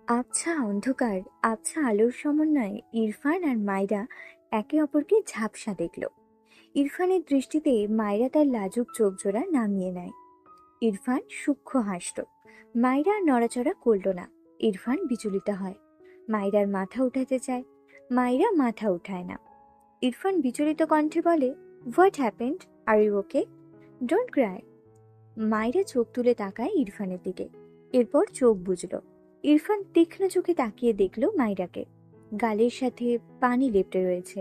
আবছা অন্ধকার, আবছা আলোর সমন্বয়ে ইরফান আর মায়রা একে অপরকে ঝাপসা দেখল। ইরফানের দৃষ্টিতে মায়রা তার লাজুক চোখ জোড়া নামিয়ে নেয়। ইরফান সূক্ষ্ম হাসল। মায়রা নড়াচড়া করল না। ইরফান বিচলিত হয়। মায়রার মাথা উঠাতে চায়, মায়রা মাথা উঠায় না। ইরফান বিচলিত কণ্ঠে বলে, what happened? Are you okay? Don't cry. Maira চোখ তুলে তাকায় ইরফানের দিকে। এরপর চোখ বুজল। ইরফান তীক্ষ্ণ চোখে তাকিয়ে দেখল মায়রাকে। গালের সাথে পানি লেপ্টে রয়েছে।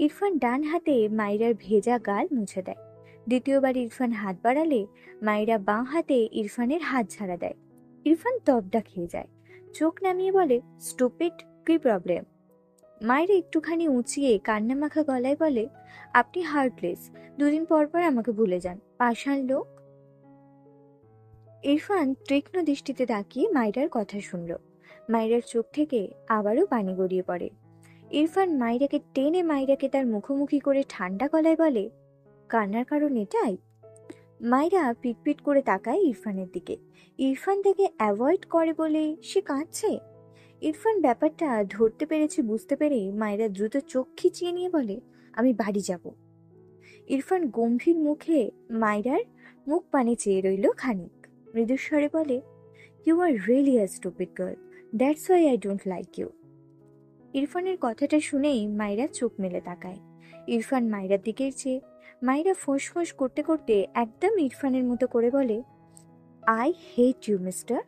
ইরফান ডান হাতে মায়রার ভেজা গাল মুছে দেয়। দ্বিতীয়বার ইরফান হাত বাড়ালে মায়রা বাঁ হাতে ইরফানের হাত ছাড়া দেয়। ইরফান তবদা খেয়ে যায়। চোখ নামিয়ে বলে, স্টুপিড, কি প্রবলেম? মায়ের একটুখানি উঁচিয়ে কান্নামাখা গলায় বলে, আপনি হার্টলেস। দুদিন পর পর আমাকে ভুলে যান, পাষাণ লোক। ইরফান তীক্ষ্ণ দৃষ্টিতে তাকিয়ে মায়রার কথা শুনল। মায়রার চোখ থেকে আবারও পানি গড়িয়ে পড়ে। ইরফান মায়রাকে টেনে মায়রাকে তার মুখোমুখি করে ঠান্ডা গলায় বলে, কান্নার কারণ এটাই? মায়রা পিটপিট করে তাকায় ইরফানের দিকে। ইরফান তাকে অ্যাভয়েড করে বলে সে কাঁদছে। ইরফান ব্যাপারটা ধরতে পেরেছে বুঝতে পেরে মায়রা দ্রুত চোখ খিচিয়ে নিয়ে বলে, আমি বাড়ি যাব। ইরফান গম্ভীর মুখে মায়রার মুখ পানে চেয়ে রইল খানিক। মৃদুস্বরে বলে, you are really a stupid girl, that's why I don't like you. ইরফানের কথাটা শুনেই মায়রা চোখ মেলে তাকায়। ইরফান মায়রার দিকে চেয়ে মায়রা ফোঁস করতে করতে একদম ইরফানের মতো করে বলে, আই হেট ইউ মিস্টার।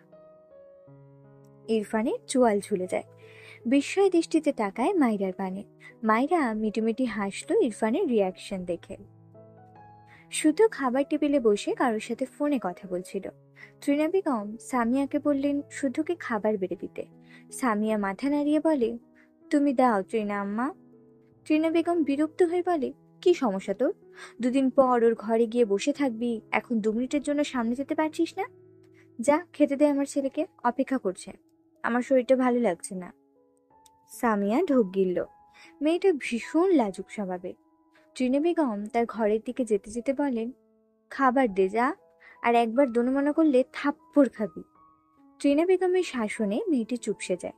ইরফানের চোয়াল ঝুলে যায়। বিস্ময় দৃষ্টিতে তাকায় মায়রার পানে। মায়রা মিটিমিটি হাসলো ইরফানের রিয়াকশন দেখে। শুধু খাবার টেবিলে বসে কারোর সাথে ফোনে কথা বলছিল। ত্রিনা বেগম সামিয়াকে বললেন শুধুকে খাবার বেড়ে দিতে। সামিয়া মাথা নাড়িয়ে বলে, তুমি দাও ত্রিনা আম্মা। ত্রিনা বেগম বিরক্ত হয়ে বলে, কি সমস্যা তোর? দুদিন পর ওর ঘরে গিয়ে বসে থাকবি, এখন 2 মিনিটের জন্য সামনে যেতে পারছিস না? যা খেতে দে, আমার ছেলেকে অপেক্ষা করছে। আমার শরীরটা ভালো লাগছে না। সামিয়া ঢোক গিলল। মেয়েটা ভীষণ লাজুক স্বভাবের। ত্রিনা বেগম তার ঘরের দিকে যেতে যেতে বলেন, খাবার দে যা, আর একবার দোনোমনা করলে থাপ্পড় খাবি। ত্রিনা বেগমের শাসনে মেয়েটি চুপসে যায়।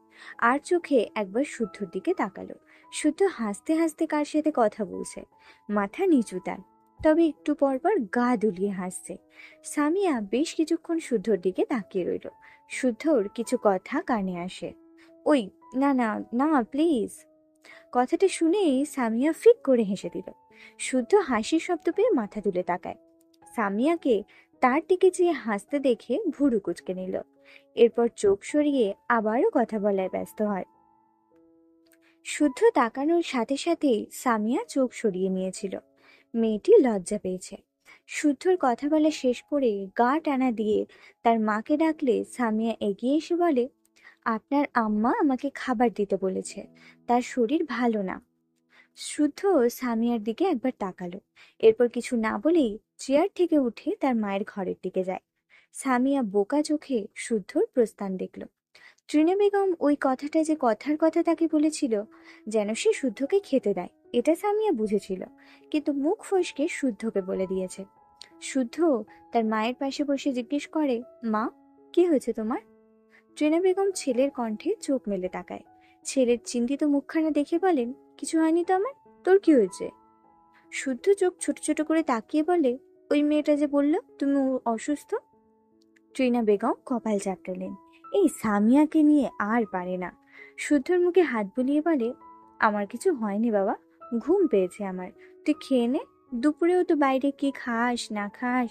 আর চোখে একবার শুদ্ধর দিকে তাকালো। শুদ্ধ হাসতে হাসতে কার সাথে কথা বলছে, মাথা নিচু তার, তবে একটু পর পর গা দুলিয়ে হাসছে। সামিয়া বেশ কিছুক্ষণ শুদ্ধর দিকে তাকিয়ে রইল। শুদ্ধর কিছু কথা কানে আসে। ওই, না না না প্লিজ। কথাটা শুনেই সামিয়া ফিক করে হেসে দিল। শুদ্ধ হাসির শব্দ পেয়ে মাথা তুলে তাকায়। সামিয়াকে তার দিকে চেয়ে হাসতে দেখে ভুরু কুঁচকে নিল। এরপর চোখ সরিয়ে আবারও কথা বলায় ব্যস্ত হয়। শুদ্ধ তাকানোর সাথে সাথেই সামিয়া চোখ সরিয়ে নিয়েছিল। মেয়েটি লজ্জা পেয়েছে। শুদ্ধর কথা বলা শেষ করে গা টানা দিয়ে তার মাকে ডাকলে সামিয়া এগিয়ে এসে বলে, আপনার আম্মা আমাকে খাবার দিতে বলেছে, তার শরীর ভালো না। শুদ্ধ সামিয়ার দিকে একবার তাকালো। এরপর কিছু না বলেই চেয়ার থেকে উঠে তার মায়ের ঘরের দিকে যায়। সামিয়া বোকা চোখে শুদ্ধর প্রস্থান দেখল। ত্রিনা বেগম ওই কথাটা যে কথার কথা তাকে বলেছিল, যেন সে শুদ্ধকে খেতে দেয়, এটা সামিয়া বুঝেছিল, কিন্তু মুখ ফসকে শুদ্ধকে বলে দিয়েছে। শুদ্ধ তার মায়ের পাশে বসে জিজ্ঞেস করে, মা, কি হয়েছে তোমার? ত্রিনা বেগম ছেলের কণ্ঠে চোখ মেলে তাকায়। ছেলের চিন্তিত মুখখানা দেখে বলেন, কিছু হয়নি তো আমার, তোর কি হয়েছে? শুদ্ধ চোখ ছোট ছোট করে তাকিয়ে বলে, ওই মেয়েটা যে বলল তুমি অসুস্থ। ত্রিনা বেগম কপাল চাপড়ালেন। এই সামিয়াকে নিয়ে আর পারে না। শুদ্ধর মুখে হাত বুলিয়ে বলে, আমার কিছু হয়নি বাবা, ঘুম পেয়েছে আমার, তুই খেয়ে নে, দুপুরেও তো বাইরে কি খাস না খাস।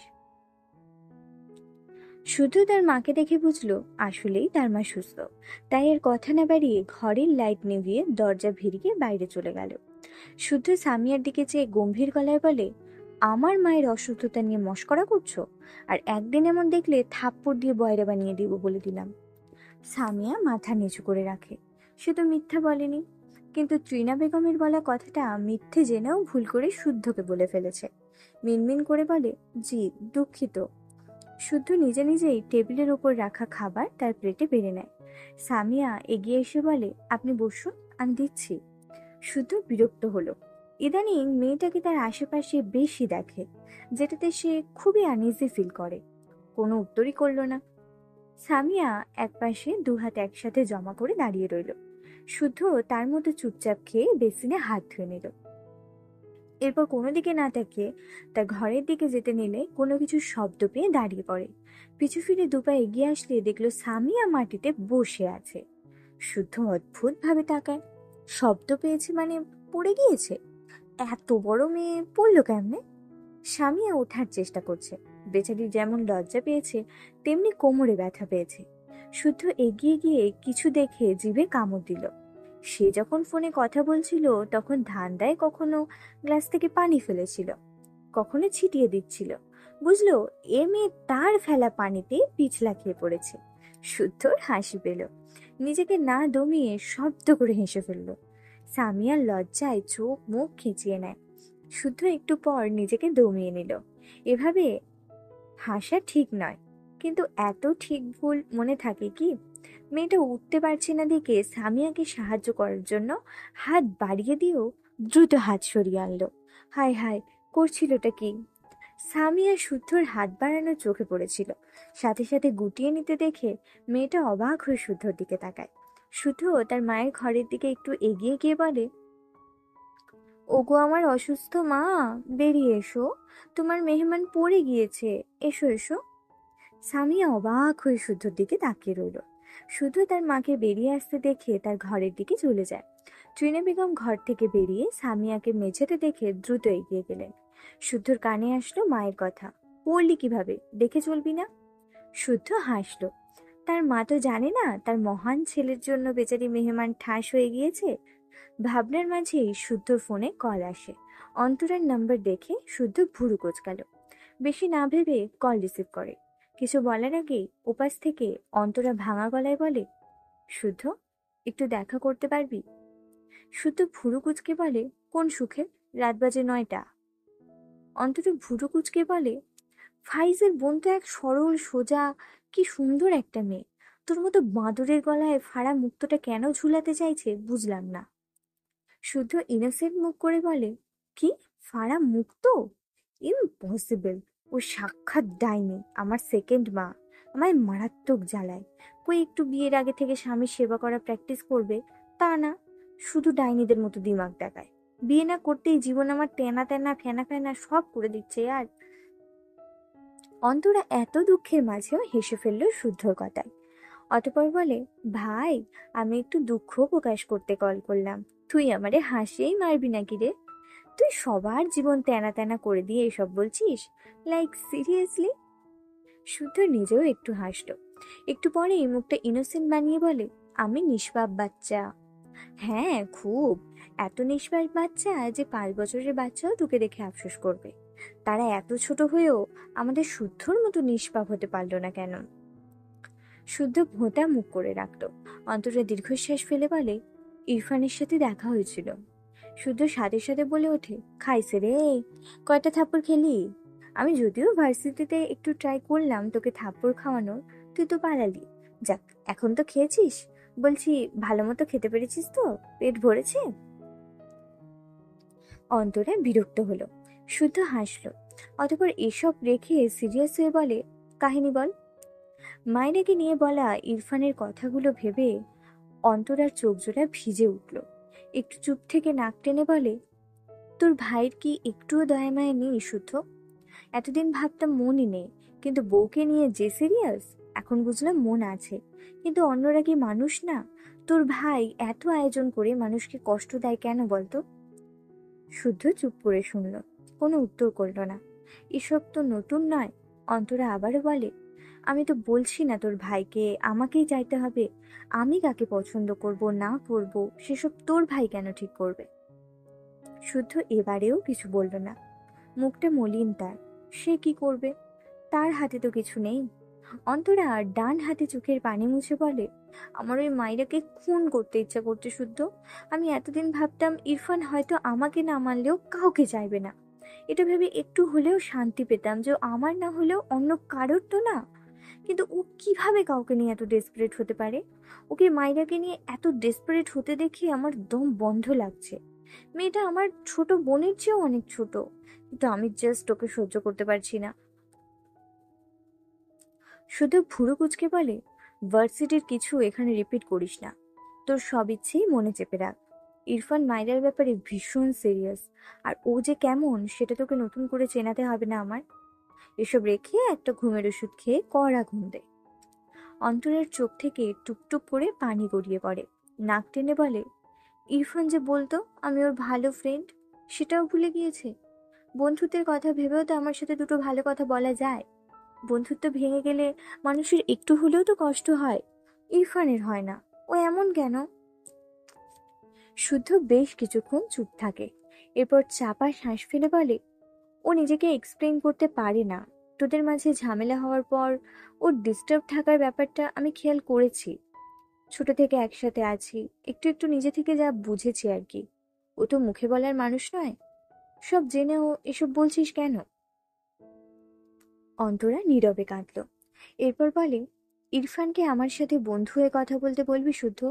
শুধু তার মাকে দেখে বুঝলো আসলেই তার মা সুস্থ। তাই এর কথা না বাড়িয়ে ঘরের লাইট নিভিয়ে দরজা ভিড়িয়ে বাইরে চলে গেল। শুদ্ধ সামিয়ার দিকে চেয়ে গম্ভীর গলায় বলে, আমার মায়ের অসুস্থতা নিয়ে মশকরা করছো? আর একদিন এমন দেখলে থাপ্পড় দিয়ে বয়রা বানিয়ে দিব বলে দিলাম। সামিয়া মাথা নিচু করে রাখে। সে তো মিথ্যা বলেনি, কিন্তু ত্রিনা বেগমের বলা কথাটা মিথ্যে জেনেও ভুল করে শুদ্ধকে বলে ফেলেছে। মিনমিন করে বলে, জি দুঃখিত। শুদ্ধ নিজে নিজেই টেবিলের উপর রাখা খাবার তার প্লেটে বেড়ে নেয়। সামিয়া এগিয়ে এসে বলে, আপনি বসুন, আমি দিচ্ছি। শুদ্ধ বিরক্ত হলো। ইদানিং মেয়েটাকে তার আশেপাশে বেশি দেখে, যেটাতে সে খুবই আনইজি ফিল করে। কোনো উত্তরই করলো না। সামিয়া একপাশে দুহাত একসাথে জমা করে দাঁড়িয়ে রইল। শুদ্ধ তার মতো চুপচাপ খেয়ে বেসিনে হাত ধুয়ে নিল। এরপর কোনো দিকে না তাকিয়ে তার ঘরের দিকে যেতে নিলে কোনো কিছু শব্দ পেয়ে দাঁড়িয়ে পড়ে। পিছু ফিরে দুপা এগিয়ে আসলে দেখলো সামিয়া মাটিতে বসে আছে। শুদ্ধ অদ্ভুত ভাবে তাকায়। শব্দ পেয়েছে মানে পড়ে গিয়েছে? এত বড় মেয়ে পড়লো কেমনে? সামিয়া ওঠার চেষ্টা করছে। বেচারি যেমন লজ্জা পেয়েছে তেমনি কোমরে ব্যথা পেয়েছে। শুদ্ধ এগিয়ে গিয়ে কিছু দেখে জিভে কামড় দিল। সে যখন ফোনে কথা বলছিল তখন ধান্দায় কখনো গ্লাস থেকে পানি ফেলেছিল, কখনো ছিটিয়ে দিচ্ছিল। বুঝলো এ মেয়ে তার ফেলা পানিতে পিছলা খেয়ে পড়েছে। শুদ্ধর হাসি পেল। নিজেকে না দমিয়ে শব্দ করে হেসে ফেলল। সামিয়ার লজ্জায় চোখ মুখ খিঁচিয়ে নেয়। শুদ্ধ একটু পর নিজেকে দমিয়ে নিল। এভাবে হাসা ঠিক নয়, কিন্তু এত ঠিক ভুল মনে থাকে কি? মেয়েটা উঠতে পারছে না দেখে সামিয়াকে সাহায্য করার জন্য হাত বাড়িয়ে দিয়েও দ্রুত হাত সরিয়ে আনলো। হায় হায়, করছিলটা কি? সামিয়া শুদ্ধর হাত বাড়ানো চোখে পড়েছিল। সাথে সাথে গুটিয়ে নিতে দেখে মেয়েটা অবাক হয়ে শুদ্ধর দিকে তাকায়। শুদ্ধ তার মায়ের ঘরের দিকে একটু এগিয়ে গিয়ে বলে, ওগো আমার অসুস্থ মা, বেরিয়ে এসো, তোমার মেহমান পড়ে গিয়েছে, এসো এসো। সামিয়া অবাক হয়ে শুদ্ধর দিকে তাকিয়ে রইল। শুদ্ধ তার মাকে বেরিয়ে আসতে দেখে তার ঘরের দিকে চলে যায়। ট্রিনা বেগম ঘর থেকে বেরিয়ে সামিয়াকে মেঝেতে দেখে দ্রুত এগিয়ে গেলেন। শুদ্ধর কানে আসলো মায়ের কথা, পড়লি কিভাবে, দেখে চলবি না? শুদ্ধ হাসলো। তার মা তো জানে না তার মহান ছেলের জন্য বেচারি মেহমান ঠাস হয়ে গিয়েছে। ভাবনার মাঝেই শুদ্ধর ফোনে কল আসে। অন্তরার নাম্বার দেখে শুদ্ধ ভুরু কোঁচকাল। বেশি না ভেবে কল রিসিভ করে। কিছু বলার আগেই ওপাশ থেকে অন্তরা ভাঙা গলায় বলে, শুদ্ধ, একটু দেখা করতে পারবি? শুদ্ধ ভুরু কুচকে বলে, কোন সুখে, রাত বাজে 9টা। অন্তরা ভুরু কুচকে বলে, ফাইজের বোন তো এক সরল সোজা কি সুন্দর একটা মেয়ে, তোর মতো বাঁদরের গলায় ফাড়া মুক্তোটা কেন ঝুলাতে চাইছে বুঝলাম না। শুদ্ধ ইনোসেন্ট মুখ করে বলে, কি ফাড়া মুক্তো? ইম্পসিবল, ও সাক্ষাৎ ডাইনি, আমার সেকেন্ড মা, আমায় মারাত্মক জ্বালায়। কই একটু বিয়ের আগে থেকে স্বামীর সেবা করা প্র্যাকটিস করবে, তা না, শুধু ডাইনিদের মতো দিমাগ দেখায়। বিয়ে না করতেই জীবন আমার তেনা তেনা ফেনা ফেনা সব করে দিচ্ছে। আর অন্তরা এত দুঃখের মাঝেও হেসে ফেললো শুদ্ধর কথায়। অতঃপর বলে, ভাই, আমি একটু দুঃখ প্রকাশ করতে কল করলাম। তুই আমারে হাসিয়েই মারবি নাকি রে? তুই সবার জীবন তেনা তেনা করে দিয়ে এসব বলছিস, লাইক সিরিয়াসলি? শুদ্ধ নিজেও একটু হাসলো। একটু পরেই মুখটা ইনোসেন্ট বানিয়ে বলে, আমি নিষ্পাপ বাচ্চা। হ্যাঁ খুব, এত নিষ্পাপ বাচ্চা যে 5 বছরের বাচ্চাও তোকে দেখে আফসোস করবে। তারা এত ছোট হয়েও আমাদের শুদ্ধর মতো নিষ্পাপ হতে পারলো না কেন? শুদ্ধ ভোঁতা মুখ করে রাখলো। অন্তরা দীর্ঘশ্বাস ফেলে বলে, ইরফানের সাথে দেখা হয়েছিল। শুদ্ধ সাথে সাথে বলে ওঠে, খাইছে রে, কয়টা থাপ্পড় খেলি? আমি যদিও ভার্সিটিতে একটু ট্রাই করলাম তোকে থাপ্পড় খাওয়ানোর, তুই তো পালালি। যাক, এখন তো খেয়েছিস, বলছি ভালো মতো খেতে পেরেছিস তো? পেট ভরেছে? অন্তরা বিরক্ত হলো। শুদ্ধ হাসলো। অতঃপর এসব রেখে সিরিয়াস হয়ে বলে, কাহিনী বল। মায়েরাকে নিয়ে বলা ইরফানের কথাগুলো ভেবে অন্তরার চোখ জোড়া ভিজে উঠল। একটু চুপ থেকে নাক টেনে বলে, তোর ভাইয়ের কি একটুও দয়া মায়া নেই শুদ্ধ? এতদিন ভাবতাম মনই নেই, কিন্তু বউকে নিয়ে যে সিরিয়াস, এখন বুঝলাম মন আছে। কিন্তু অন্যরা কি মানুষ না? তোর ভাই এত আয়োজন করে মানুষকে কষ্ট দেয় কেন বলতো? শুদ্ধ চুপ করে শুনল, কোনো উত্তর করল না। এসব তো নতুন নয়। অন্তরা আবারও বলে, আমি তো বলছি না তোর ভাইকে আমাকেই চাইতে হবে। আমি কাকে পছন্দ করব না করব সেসব তোর ভাই কেন ঠিক করবে? শুদ্ধ এবারেও কিছু বলল না। মুখটা মলিন তার। সে কি করবে? তার হাতে তো কিছু নেই। অন্তরা ডান হাতে চোখের পানি মুছে বলে, আমার ওই মাইরাকে খুন করতে ইচ্ছা করতে শুদ্ধ। আমি এতদিন ভাবতাম ইরফান হয়তো আমাকে না মানলেও কাউকে চাইবে না। এটা ভেবে একটু হলেও শান্তি পেতাম যে ও আমার না হলেও অন্য কারোর তো না। কিন্তু ও কিভাবে কাউকে নিয়ে এত ডেসপারেট হতে পারে? ওকে মাইরাকে নিয়ে এত ডেসপারেট হতে দেখে আমার দম বন্ধ লাগছে। মেয়েটা আমার ছোট বোনের চেয়েও অনেক ছোট, কিন্তু আমি জাস্ট ওকে সহ্য করতে পারছি না। শুধু ভুরু কুচকে বলে, ভার্সিটির কিছু এখানে রিপিট করিস না। তোর সব ইচ্ছেই মনে চেপে রাখ। ইরফান মাইরার ব্যাপারে ভীষণ সিরিয়াস, আর ও যে কেমন সেটা তোকে নতুন করে চেনাতে হবে না আমার। এসব রেখে একটা ঘুমের ওষুধ খেয়ে কড়া ঘুম দে। অন্তরের চোখ থেকে টুপটুপ করে পানি গড়িয়ে পড়ে। নাক টেনে বলে, ইরফান যে বলতো আমি ওর ভালো ফ্রেন্ড, সেটাও ভুলে গিয়েছে। বন্ধুত্বের কথা ভেবেও তো আমার সাথে দুটো ভালো কথা বলা যায়। বন্ধুত্ব ভেঙে গেলে মানুষের একটু হলেও তো কষ্ট হয়, ইরফানের হয় না। ও এমন কেন? শুদ্ধ বেশ কিছুক্ষণ চুপ থাকে, এরপর চাপা শ্বাস ফেলে বলে, ও নিজেকে এক্সপ্লেন করতে পারে না। তোদের মাঝে ঝামেলা হওয়ার পর ওর ডিস্টার্ব থাকার ব্যাপারটা আমি খেয়াল করেছি। ছোট থেকে একসাথে আছি, একটু একটু নিজে থেকে যা বুঝেছি আর কি। ও তো মুখে বলার মানুষ নয়। সব জেনেও এসব বলছিস কেন? অন্তরা নীরবে কাঁদল। এরপর বলে, ইরফানকে আমার সাথে বন্ধু হয়ে কথা বলতে বলবি শুদ্ধ।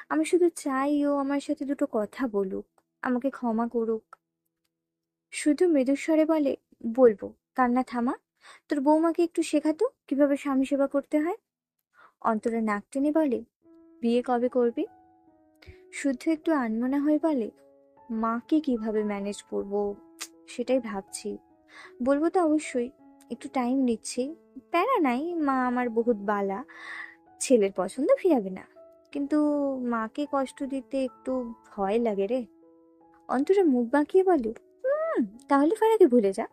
আমি শুধু চাই ও আমার সাথে দুটো কথা বলুক, আমাকে ক্ষমা করুক। শুধু মৃদুস্বরে বলে, বলবো। কান্না থামা। তোর বৌমাকে একটু শেখাতো কিভাবে স্বামী সেবা করতে হয়। অন্তরা নাক টেনে বলে, বিয়ে কবে করবি? শুদ্ধ একটু আনমনা হয়ে বলে, মাকে কিভাবে ম্যানেজ করব সেটাই ভাবছি। বলবো তো অবশ্যই, একটু টাইম নিচ্ছি। প্যারা নাই, মা আমার বহুত বালা, ছেলের পছন্দ ফিরাবে না। কিন্তু মাকে কষ্ট দিতে একটু ভয় লাগে রে। অন্তরা মুখ বাঁকিয়ে বলে, তাহলে ফারাকে ভুলে যা।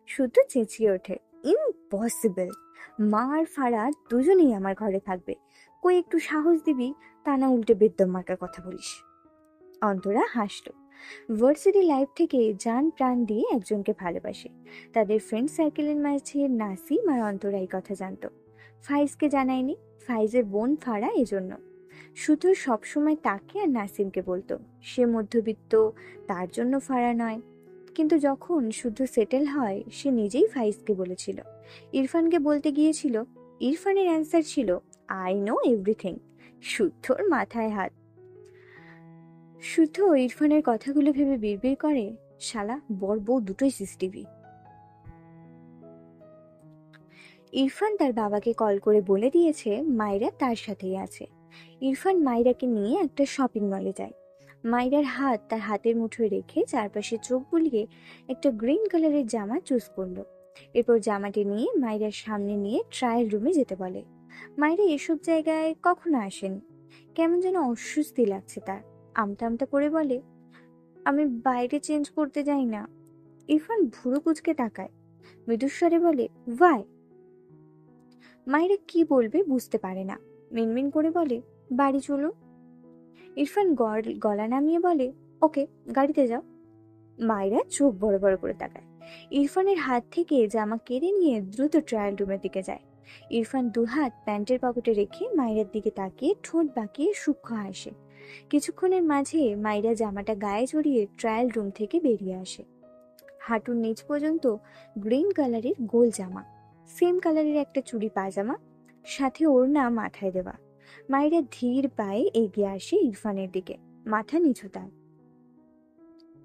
শুদ্ধ চেঁচিয়ে ওঠে, ইম্পসিবল। মা আর ফারা দুজনেই আমার ঘরে থাকবে। কই একটু সাহস দিবি, তা না উল্টে বেদ্যম মার্কার কথা বলিস। অন্তরা হাসল। ভার্সিটি লাইফ থেকে জান প্রাণ দিয়ে একজনকে ভালোবাসে। তাদের ফ্রেন্ড সার্কেলের মাঝে নাসিম আর অন্তরা এই কথা জানতো। ফাইজকে জানায়নি, ফাইজের বোন ফারা এজন্য। শুধু সবসময় তাকে আর নাসিমকে বলতো সে মধ্যবিত্ত, তার জন্য ফারা নয়। কিন্তু যখন শুদ্ধ সেটেল হয়, সে নিজেই ফাইজকে বলেছিল। ইরফানকে বলতে গিয়েছিল, ইরফানের অ্যান্সার ছিল, আই নো এভরিথিং। শুদ্ধর মাথায় হাত। শুদ্ধ ইরফানের কথাগুলো ভেবে বিড়বিড় করে, শালা বর বউ দুটোই সিসিটিভি। ইরফান তার বাবাকে কল করে বলে দিয়েছে মাইরা তার সাথেই আছে। ইরফান মাইরাকে নিয়ে একটা শপিং মলে যায়। মাইরার হাত তার হাতের মুঠোয় রেখে চারপাশে চোখ বুলিয়ে একটা গ্রিন কালারের জামা চুজ করলো। এরপর জামাটি নিয়ে মাইরার সামনে নিয়ে ট্রায়াল রুমে যেতে বলে। মাইরা এসব জায়গায় কখনো আসেনি, কেমন যেন অস্বস্তি লাগছে তার। আমতা আমতা করে বলে, আমি বাইরে চেঞ্জ করতে যাই না। ইরফান ভুরু কুচকে তাকায়, মৃদুস্বরে বলে, ভাই। মায়েরা কি বলবে বুঝতে পারে না, মিনমিন করে বলে, বাড়ি চলো। ইরফান গলা নামিয়ে বলে, ওকে, গাড়িতে যাও। মায়েরা চোখ বড় বড় করে তাকায়। ইরফানের হাত থেকে জামা কেড়ে নিয়ে দ্রুত ট্রায়াল রুমের দিকে যায়। ইরফান দুহাত প্যান্টের পকেটে রেখে মায়েরার দিকে তাকিয়ে ঠোঁট বাঁকিয়ে সূক্ষ্ম হাসে। কিছুক্ষণের মাঝে মাইরা জামাটা গায়ে জড়িয়ে ট্রায়াল রুম থেকে বেরিয়ে আসে। হাঁটুর নিচ পর্যন্ত গ্রিন কালারের গোল জামা, সেম কালারের একটা চুড়ি পাজামা, সাথে ওড়না মাথায় দেওয়া। মায়েরা ধীর পায়ে এগিয়ে আসে ইরফানের দিকে, মাথা নিচু তার।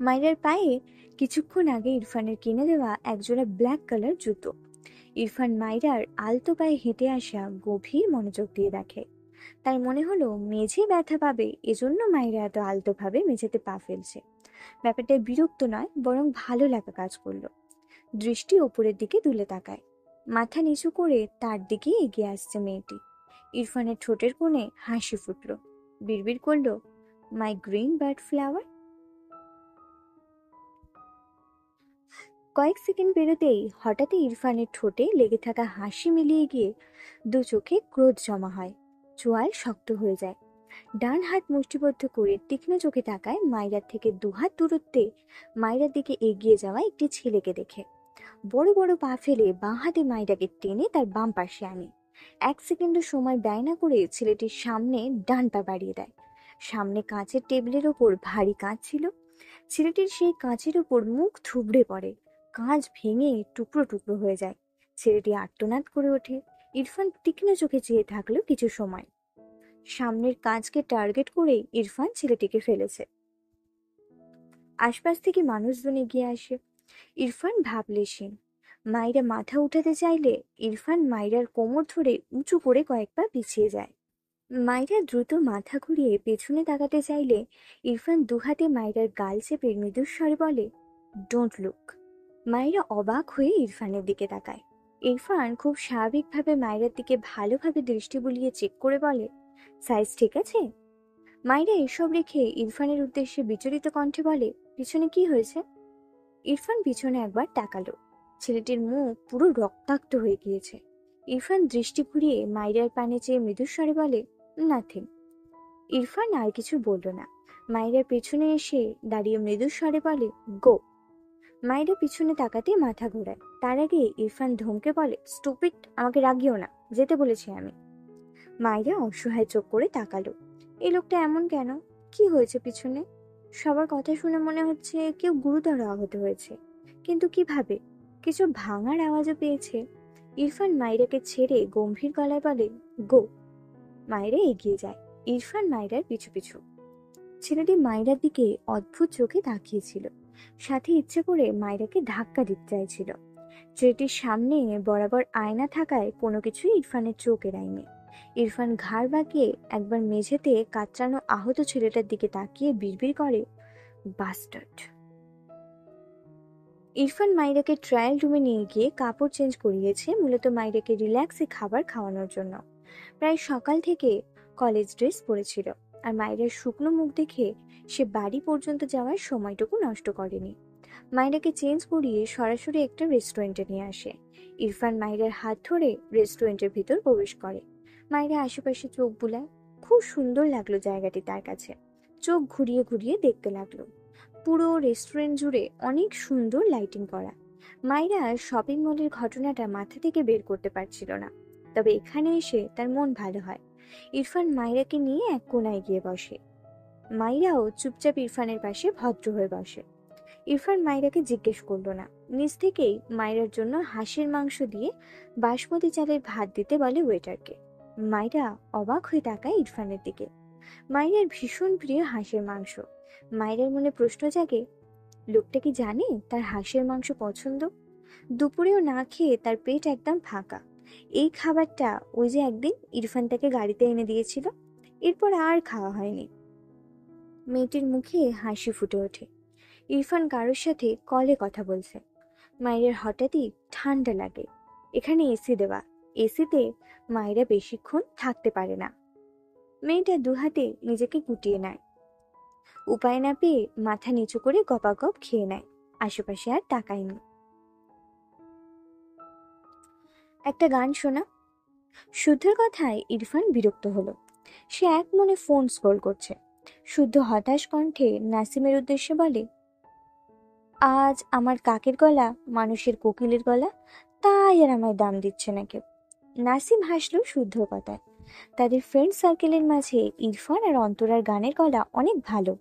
মায়েরার পায়ে কিছুক্ষণ আগে ইরফানের কিনে দেওয়া একজোড়া ব্ল্যাক কালার জুতো। ইরফান মাইরার আলতো পায়ে হেঁটে আসা গভীর মনোযোগ দিয়ে দেখে। তার মনে হলো মেঝে ব্যথা পাবে, এজন্য মায়েরা এত আলতোভাবে মেঝেতে পা ফেলছে। ব্যাপারটা বিরক্ত নয়, বরং ভালো লাগা কাজ করলো। দৃষ্টি ওপরের দিকে তুলে তাকায়। মাথা নিচু করে তার দিকে এগিয়ে আসছে মেয়েটি। ইরফানের ঠোঁটের কোণে হাসি ফুটল, বিড়বিড় করলো, মাই গ্রিন বার্ড ফ্লাওয়ার। কয়েক সেকেন্ড বেরোতেই হঠাৎই ইরফানের ঠোঁটে লেগে থাকা হাসি মিলিয়ে গিয়ে দু চোখে ক্রোধ জমা হয়, চোয়াল শক্ত হয়ে যায়। ডান হাত মুষ্টিবদ্ধ করে তীক্ষ্ণ চোখে তাকায় মাইরার থেকে দুহাত দূরত্বে মাইরার দিকে এগিয়ে যাওয়া একটি ছেলেকে দেখে। বড় বড় পা ফেলে বাঁ হাতে মাইরাকে টেনে তার বাম পাশে আনে। এক সেকেন্ডও সময় ব্যয় না করে ছেলেটির সামনে ডান পা বাড়িয়ে দেয়। সামনে কাঁচের টেবিলের ওপর ভারী কাঁচ ছিল। ছেলেটির সেই কাঁচের ওপর মুখ থুবড়ে পড়ে, কাঁচ ভেঙে টুকরো টুকরো হয়ে যায়। ছেলেটি আর্তনাদ করে ওঠে। ইরফান তীক্ষ্ণ চোখে চেয়ে থাকলো কিছু সময়। সামনের কাঁচকে টার্গেট করে ইরফান ছেলেটিকে ফেলেছে। আশপাশ থেকে মানুষজন এগিয়ে আসে। ইরফান ভাবলেশীন, মাইরা মাথা উঠাতে চাইলে ইরফান মাইরার কোমর ধরে উঁচু করে কয়েক পা পিছিয়ে যায়। মাইরা দ্রুত মাথা ঘুরিয়ে পেছনে তাকাতে চাইলে ইরফান দুহাতে মাইরার গাল চেপে মৃদুস্বরে বলে, ডোন্ট লুক। মাইরা অবাক হয়ে ইরফানের দিকে তাকায়। ইরফান খুব স্বাভাবিকভাবে মাইরার দিকে ভালোভাবে দৃষ্টি বুলিয়ে চেক করে বলে, সাইজ ঠিক আছে? মাইরা এসব রেখে ইরফানের উদ্দেশ্যে বিচলিত কণ্ঠে বলে, পিছনে কি হয়েছে? ইরফান পিছনে একবার তাকালো। ছেলেটির মুখ পুরো রক্তাক্ত হয়ে গিয়েছে। ইরফান দৃষ্টি ঘুরিয়ে মাইরার পানে চেয়ে মৃদুস্বরে বলে, নাথিং। ইরফান আর কিছু বলল না। মাইরার পেছনে এসে দাঁড়িয়ে মৃদুস্বরে বলে, গো। মাইরা পিছনে তাকাতে মাথা ঘোরায়। তার আগে ইরফান ধমকে বলে, স্টুপিড, আমাকে রাগিও না, যেতে বলেছি আমি। মাইরা অসহায় চোখ করে তাকালো। এই লোকটা এমন কেন? কি হয়েছে পিছনে? সবার কথা শুনে মনে হচ্ছে কেউ গুরুতর আহত হয়েছে, কিন্তু কিভাবে? কিছু ভাঙার আওয়াজও পেয়েছে। ইরফান মাইরাকে ছেড়ে গম্ভীর গলায় বলে, গো। মাইরা এগিয়ে যায়, ইরফান মাইরার পিছু পিছু। ছেলেটি মাইরার দিকে অদ্ভুত চোখে তাকিয়েছিল, সাথে ইচ্ছে করে মাইরাকে ধাক্কা দিতে চাইছিল। ছেলেটির সামনে বরাবর আয়না থাকায় কোনো কিছুই ইরফানের চোখ এড়ায়নি। ইরফান ঘাড় বাঁকিয়ে একবার মেঝেতে কাতরানো আহত ছেলেটার দিকে তাকিয়ে বিড়বিড় করে, বাস্টার্ড। ইরফান মাইরাকে ট্রায়াল রুমে নিয়ে গিয়ে কাপড় চেঞ্জ করিয়েছে, মূলত মাইরাকে রিল্যাক্সে খাবার খাওয়ানোর জন্য। প্রায় সকাল থেকে কলেজ ড্রেস পরেছিল, আর মাইরার শুকনো মুখ দেখে সে বাড়ি পর্যন্ত যাওয়ার সময়টুকু নষ্ট করেনি। মাইরাকে চেঞ্জ করিয়ে সরাসরি একটা রেস্টুরেন্টে নিয়ে আসে। ইরফান মাইরার হাত ধরে রেস্টুরেন্টের ভিতর প্রবেশ করে। মাইরা আশেপাশে চোখ বুলায়। খুব সুন্দর লাগলো জায়গাটি তার কাছে। চোখ ঘুরিয়ে ঘুরিয়ে দেখতে লাগলো। পুরো রেস্টুরেন্ট জুড়ে অনেক সুন্দর লাইটিং করা। মাইরা শপিং মলের ঘটনাটা মাথা থেকে বের করতে পারছিল না, তবে এখানে এসে তার মন ভালো হয়। ইরফান মাইরাকে নিয়ে এক কোনায় গিয়ে বসে। মাইরাও চুপচাপ ইরফানের পাশে ভদ্র হয়ে বসে। ইরফান মাইরাকে জিজ্ঞেস করলো না, নিজ থেকেই মাইরার জন্য হাঁসের মাংস দিয়ে বাসমতি চালের ভাত দিতে বলে ওয়েটারকে। মাইরা অবাক হয়ে তাকায় ইরফানের দিকে। মাইরার ভীষণ প্রিয় হাঁসের মাংস। মাইরার মনে প্রশ্ন জাগে, লোকটা কি জানে তার হাঁসের মাংস পছন্দ? দুপুরেও না খেয়ে তার পেট একদম ফাঁকা। এই খাবারটা ওই যে একদিন ইরফান তাকে গাড়িতে এনে দিয়েছিল, এরপর আর খাওয়া হয়নি। মেয়েটির মুখে হাসি ফুটে ওঠে। ইরফান কারোর সাথে কলে কথা বলছে। মায়ের হঠাৎই ঠান্ডা লাগে। এখানে এসি দেওয়া, এসিতে মায়েরা বেশিক্ষণ থাকতে পারে না। মেয়েটা দুহাতে নিজেকে গুটিয়ে নেয়। উপায় না পেয়ে মাথা নিচু করে গপাগপ খেয়ে নেয়। আশেপাশে আর তাকায়নি। একটা গান শোনা। শুদ্ধর কথায় ইরফান বিরক্ত হলো। সে এক মনে ফোন স্ক্রল করছে। শুদ্ধ হতাশ কণ্ঠে নাসিমের উদ্দেশ্যে বলে, আজ আমার কাকের গলা মানুষের কোকিলের গলা, তাই আর আমায় দাম দিচ্ছে না কেউ। নাসিম হাসলো শুদ্ধর কথায়। তাদের ফ্রেন্ড সার্কেলের মাঝে ইরফান আর অন্তরার গানের গলা অনেক ভালো,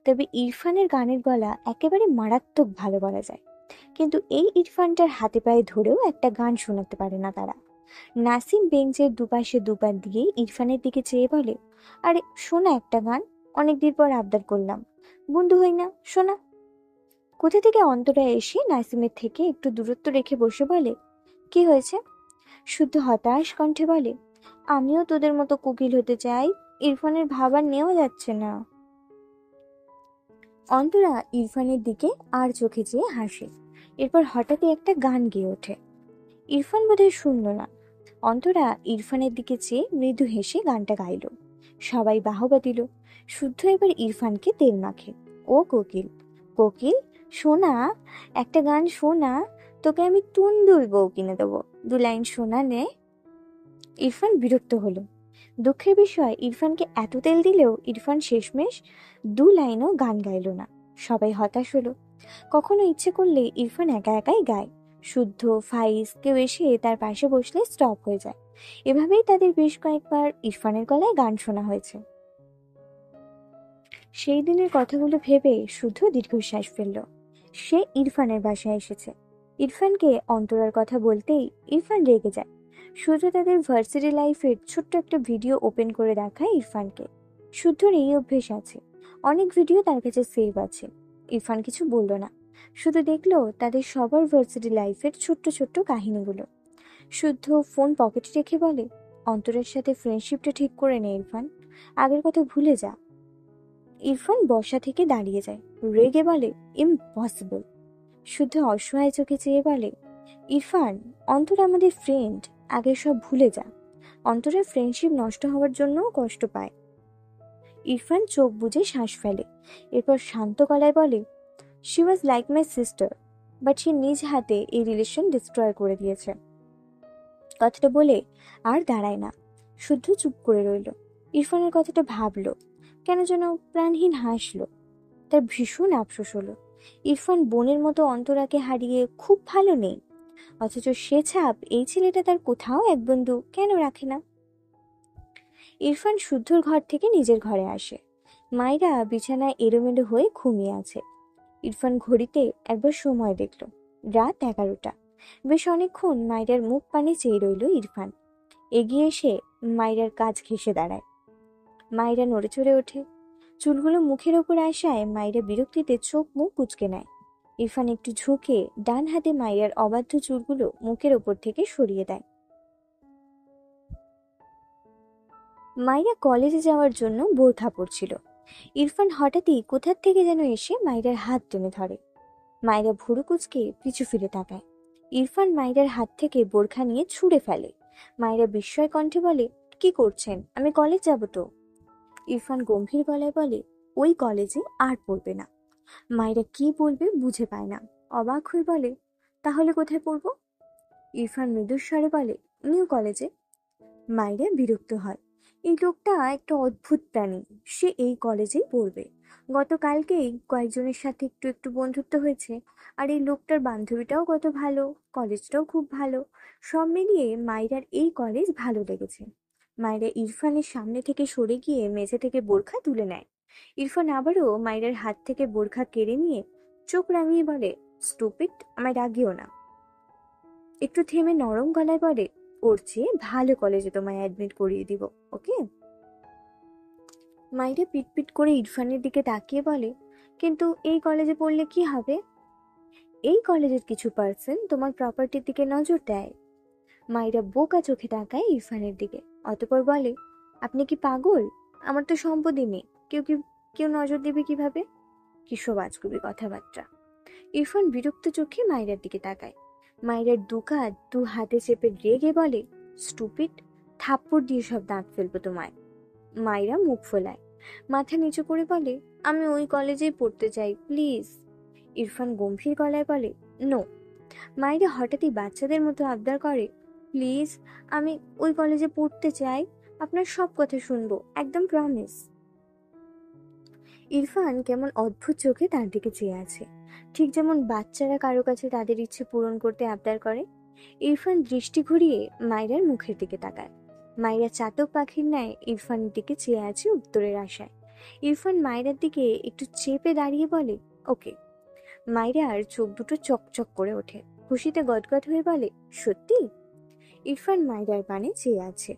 তবে ইরফানের গানের গলা একেবারে মারাত্মক ভালো বলা যায়। কিন্তু এই ইরফানটার হাতে পায়ে ধরেও একটা গান শোনাতে পারে না তারা। নাসিম বেঞ্চের দুপাশে দুপার দিয়ে ইরফানের দিকে চেয়ে বলে, আরে শোনা একটা গান, অনেকদিন পর আবদার করলাম, বন্ধু হই না, শোনা। কোথা থেকে অন্তরা এসে নাসিমের থেকে একটু দূরত্ব রেখে বসে বলে, কি হয়েছে? শুদ্ধ হতাশ কণ্ঠে বলে, আমিও তোদের মতো কোকিল হতে চাই, ইরফানের ভাবার নেওয়া যাচ্ছে না। অন্তরা ইরফানের দিকে আর চোখে চেয়ে হাসে। এরপর হঠাৎই একটা গান গেয়ে ওঠে। ইরফান বোধহয় শুনল না। অন্তরা ইরফানের দিকে চেয়ে মৃদু হেসে গানটা গাইল। সবাই বাহবা দিল। শুদ্ধ এবার ইরফানকে তেল মাখে, ও কোকিল, কোকিল শোনা, একটা গান শোনা, তোকে আমি তুন্দুল বউ কিনে দেবো, 2 লাইন শোনা নে। ইরফান বিরক্ত হলো। দুঃখের বিষয়, ইরফানকে এত তেল দিলেও ইরফান শেষমেশ 2 লাইনও গান গাইল না। সবাই হতাশ হলো। কখনো ইচ্ছে করলে ইরফান একা একাই গায়। শুদ্ধ, ফাইজ কেউ এসে তার পাশে বসলে স্টপ হয়ে যায়। এভাবেই তাদের বেশ কয়েকবার ইরফানের গলায় গান শোনা হয়েছে। সেই দিনের কথাগুলো ভেবে শুদ্ধ দীর্ঘশ্বাস ফেলল। সে ইরফানের বাসায় এসেছে। ইরফানকে অন্তরার কথা বলতেই ইরফান রেগে যায়। শুদ্ধ তাদের ভার্সিটি লাইফের ছোট্ট একটা ভিডিও ওপেন করে দেখায় ইরফানকে। শুদ্ধর এই অভ্যেস আছে, অনেক ভিডিও তার কাছে সেভ আছে। ইরফান কিছু বলল না। শুধু দেখলো তাদের সবার ভার্সিটি লাইফের ছোট্ট ছোট্ট কাহিনীগুলো। শুদ্ধ ফোন পকেটে রেখে বলে, অন্তরের সাথে ফ্রেন্ডশিপটা ঠিক করে নে ইরফান, আগের কথা ভুলে যা। ইরফান বসা থেকে দাঁড়িয়ে যায়, রেগে বলে, ইম্পসিবল। শুদ্ধ অসহায় চোখে চেয়ে বলে, ইরফান, অন্তর আমাদের ফ্রেন্ড, আগে সব ভুলে যা। অন্তরের ফ্রেন্ডশিপ নষ্ট হওয়ার জন্যও কষ্ট পায়। ইরফান চোখ বুজে শ্বাস ফেলে, এরপর শান্ত গলায় বলে, she was like my sister, but সে নিজ হাতে এই রিলেশন ডিস্ট্রয় করে দিয়েছে। কথাটা বলে আর দাঁড়ায় না, শুদ্ধ চুপ করে রইল। ইরফানের কথাটা ভাবলো, কেন যেন প্রাণহীন হাসলো। তার ভীষণ আফসোস হলো, ইরফান বোনের মতো অন্তরাকে হারিয়ে খুব ভালো নেই, অথচ সে ছাপ এই ছেলেটা তার কোথাও এক বন্ধু কেন রাখে না। ইরফান শুদ্ধর ঘর থেকে নিজের ঘরে আসে। মায়েরা বিছানায় এলোমেলো হয়ে ঘুমিয়ে আছে। ইরফান ঘড়িতে একবার সময় দেখল, রাত 11টা। বেশ অনেকক্ষণ মায়েরার মুখ পানে চেয়ে রইল ইরফান। এগিয়ে এসে মায়েরার কাজ ঘেঁষে দাঁড়ায়। মায়েরা নড়ে চড়ে ওঠে। চুলগুলো মুখের ওপর আসায় মায়েরা বিরক্তিতে চোখ মুখ কুঁচকে নেয়। ইরফান একটু ঝুঁকে ডান হাতে মায়েরার অবাধ্য চুলগুলো মুখের ওপর থেকে সরিয়ে দেয়। মায়েরা কলেজে যাওয়ার জন্য বোরখা পরছিল। ইরফান হঠাৎই কোথার থেকে যেন এসে মায়েরার হাত টেনে ধরে। মায়েরা ভুরু কুঁচকে পিছু ফিরে তাকায়। ইরফান মায়েরার হাত থেকে বোরখা নিয়ে ছুঁড়ে ফেলে। মায়েরা বিস্ময় কণ্ঠে বলে, কি করছেন? আমি কলেজ যাব তো। ইরফান গম্ভীর গলায় বলে, ওই কলেজে আর পড়বে না। মায়েরা কি বলবে বুঝে পায় না, অবাক হয়ে বলে, তাহলে কোথায় পড়বো? ইরফান মৃদুস্বরে বলে, নিউ কলেজে। মায়েরা বিরক্ত হয়, এই লোকটা একটা অদ্ভুত প্রাণী, সে এই কলেজেই পড়বে। গতকালকেই কয়েকজনের সাথে একটু একটু বন্ধুত্ব হয়েছে, আর এই লোকটার বান্ধবীটাও কত ভালো, কলেজটাও খুব ভালো। সব মিলিয়ে মায়েরার এই কলেজ ভালো লেগেছে। মায়েরা ইরফানের সামনে থেকে সরে গিয়ে মেঝে থেকে বোরখা তুলে নেয়। ইরফান আবারও মায়েরার হাত থেকে বোরখা কেড়ে নিয়ে চোখ রাঙিয়ে বলে, স্টুপিড, আমায় রাগিও না। একটু থেমে নরম গলায় বলে, ওর চেয়ে ভালো কলেজে তোমায় অ্যাডমিট করিয়ে দিব, ওকে? মাইরা পিটপিট করে ইরফানের দিকে তাকিয়ে বলে, কিন্তু এই কলেজে পড়লে কি হবে? এই কলেজের কিছু পার্সন তোমার প্রপার্টির দিকে নজর দেয়। মাইরা বোকা চোখে তাকায় ইরফানের দিকে, অতঃপর বলে, আপনি কি পাগল? আমার তো সম্পত্তি নেই, কেউ নজর দেবে কিভাবে? কিসব আজগুবি কথাবার্তা। ইরফান বিরক্ত চোখে মাইরার দিকে তাকায়। মাইরার দু হাতে চেপে রেগে বলে, স্টুপিড, থাপ্পড় দিয়ে সব দাঁত ফেলবো তোমায়। মাইরা মুখ ফোলায়, মাথা নিচু করে বলে, আমি ওই কলেজেই পড়তে চাই, প্লিজ। ইরফান গম্ভীর গলায় বলে, নো। মাইরা হঠাৎই বাচ্চাদের মতো আবদার করে, প্লিজ, আমি ওই কলেজে পড়তে চাই, আপনার সব কথা শুনবো, একদম প্রমিস। ইরফান কেমন অদ্ভুত চোখে তার দিকে চেয়ে আছে, ঠিক যেমন বাচ্চারা কারো কাছে তাদের ইচ্ছে পূরণ করতে আবদার করে। ইরফান দৃষ্টি ঘুরিয়ে মাইরার মুখের দিকে তাকায়। মাইরা চাতক পাখির ন্যায় ইরফানের দিকে চেয়ে আছে উত্তরের আশায়। ইরফান মাইরার দিকে একটু চেপে দাঁড়িয়ে বলে, ওকে। মাইরার চোখ দুটো চকচক করে ওঠে, খুশিতে গদগদ হয়ে বলে, সত্যি? ইরফান মাইরার পানে চেয়ে আছে।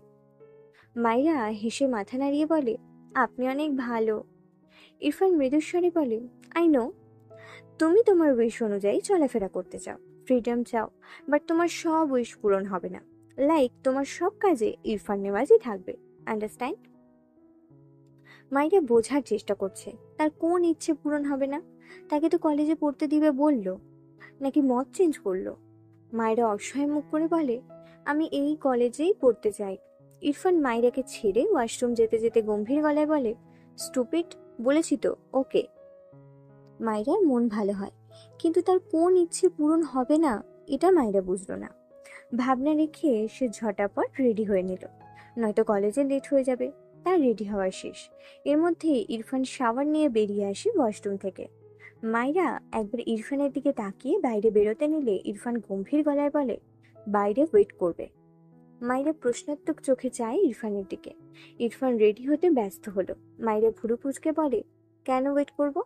মাইরা হেসে মাথা নাড়িয়ে বলে, আপনি অনেক ভালো। ইরফান মৃদুস্বরে বলে, আই নো, তুমি তোমার উইশ অনুযায়ী চলাফেরা করতে চাও, ফ্রিডম চাও, বাট তোমার সব উইশ পূরণ হবে না। লাইক তোমার সব কাজে ইরফান নেওয়াজই থাকবে, আন্ডারস্ট্যান্ড? মাইরা বোঝার চেষ্টা করছে তার কোন ইচ্ছে পূরণ হবে না। তাকে তো কলেজে পড়তে দিবে বললো, নাকি মত চেঞ্জ করলো? মায়েরা অসহায় মুখ করে বলে, আমি এই কলেজেই পড়তে চাই। ইরফান মাইরাকে ছেড়ে ওয়াশরুম যেতে যেতে গম্ভীর গলায় বলে, স্টুপিড, বলেছি তো, ওকে। মাইরার মন ভালো হয়, কিন্তু তার কোন ইচ্ছে পূরণ হবে না এটা মাইরা বুঝলো না। ভাবনা রেখে সে ঝটাপট রেডি হয়ে নিল, নয়তো কলেজে লেট হয়ে যাবে। তার রেডি হওয়ার শেষ। এর মধ্যে ইরফান শাওয়ার নিয়ে বেরিয়ে আসে ওয়াশরুম থেকে। মাইরা একবার ইরফানের দিকে তাকিয়ে বাইরে বেরোতে নিলে ইরফান গম্ভীর গলায় বলে, বাইরে ওয়েট করবে। মাইরা প্রশ্নাত্মক চোখে চায় ইরফানের দিকে। ইরফান রেডি হতে ব্যস্ত হলো। মাইরা ভুরু কুঁচকে বলে, কেন ওয়েট করব?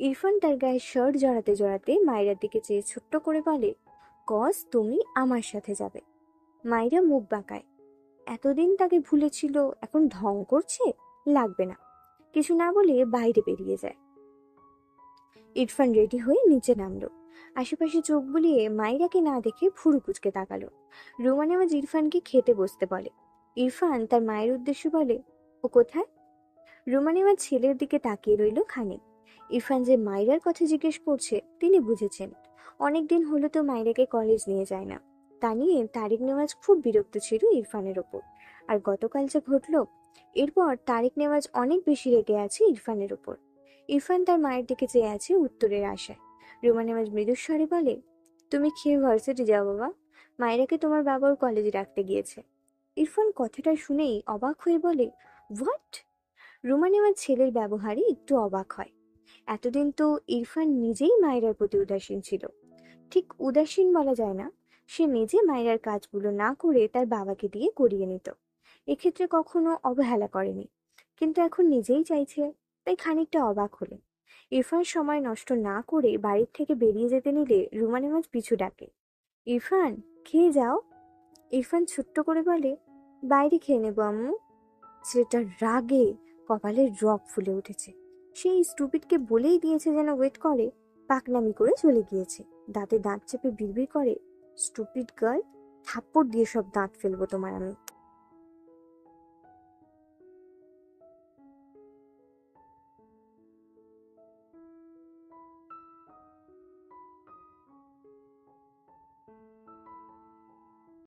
ইরফান তার গায়ে শার্ট জড়াতে জড়াতে মাইরার দিকে চেয়ে ছোট্ট করে বলে, কজ তুমি আমার সাথে যাবে। মাইরা মুখ বাঁকায়, এতদিন তাকে ভুলেছিল, এখন ঢং করছে, লাগবে না। কিছু না বলে বাইরে বেরিয়ে যায়। ইরফান রেডি হয়ে নিচে নামলো। আশেপাশে চোখ বুলিয়ে মাইরাকে না দেখে ভুরু কুচকে তাকালো। রুমা নেওয়াজ ইরফানকে খেতে বসতে বলে। ইরফান তার মায়ের উদ্দেশ্যে বলে, ও কোথায়? রুমা নেওয়াজ ছেলের দিকে তাকিয়ে রইল খানিক। ইরফান যে মাইরার কথা জিজ্ঞেস করছে তিনি বুঝেছেন। অনেকদিন হলো তো মাইরাকে কলেজ নিয়ে যায় না। তা নিয়ে তারিক নেওয়াজ খুব বিরক্ত ছিল ইরফানের ওপর। আর গতকাল যা ঘটলো, এরপর তারিক নেওয়াজ অনেক বেশি রেগে আছে ইরফানের ওপর। ইরফান তার মায়ের দিকে চেয়ে আছে উত্তরের আশায়। রুমা নেওয়াজ মৃদুস্বরে বলে, তুমি খেয়ে ভার্সিটি যাও বাবা, মায়েরাকে তোমার বাবা ওর কলেজে রাখতে গিয়েছে। ইরফান কথাটা শুনেই অবাক হয়ে বলে, হোয়াট? রুমা নেওয়াজ ছেলের ব্যবহারে একটু অবাক হয়। এতদিন তো ইরফান নিজেই মায়েরার প্রতি উদাসীন ছিল। ঠিক উদাসীন বলা যায় না, সে নিজে মায়েরার কাজগুলো না করে তার বাবাকে দিয়ে করিয়ে নিত। এক্ষেত্রে কখনো অবহেলা করেনি, কিন্তু এখন নিজেই চাইছে, তাই খানিকটা অবাক হলেন। ইরফান সময় নষ্ট না করে বাড়ির থেকে বেরিয়ে যেতে নিলে রুমা নেওয়াজ পিছু ডাকে, ইরফান খেয়ে যাও। ইরফান ছোট্ট করে বলে, বাইরে খেয়ে নেবো আম্মু। ছেলেটার রাগে কপালের রগ ফুলে উঠেছে। সেই স্টুপিডকে বলেই দিয়েছে যেন ওয়েট করে, পাকনামি করে চলে গিয়েছে। দাঁতে দাঁত চেপে বিড়বিড় করে, স্টুপিড গার্ল, থাপ্পড় দিয়ে সব দাঁত ফেলবো তোমার আমি।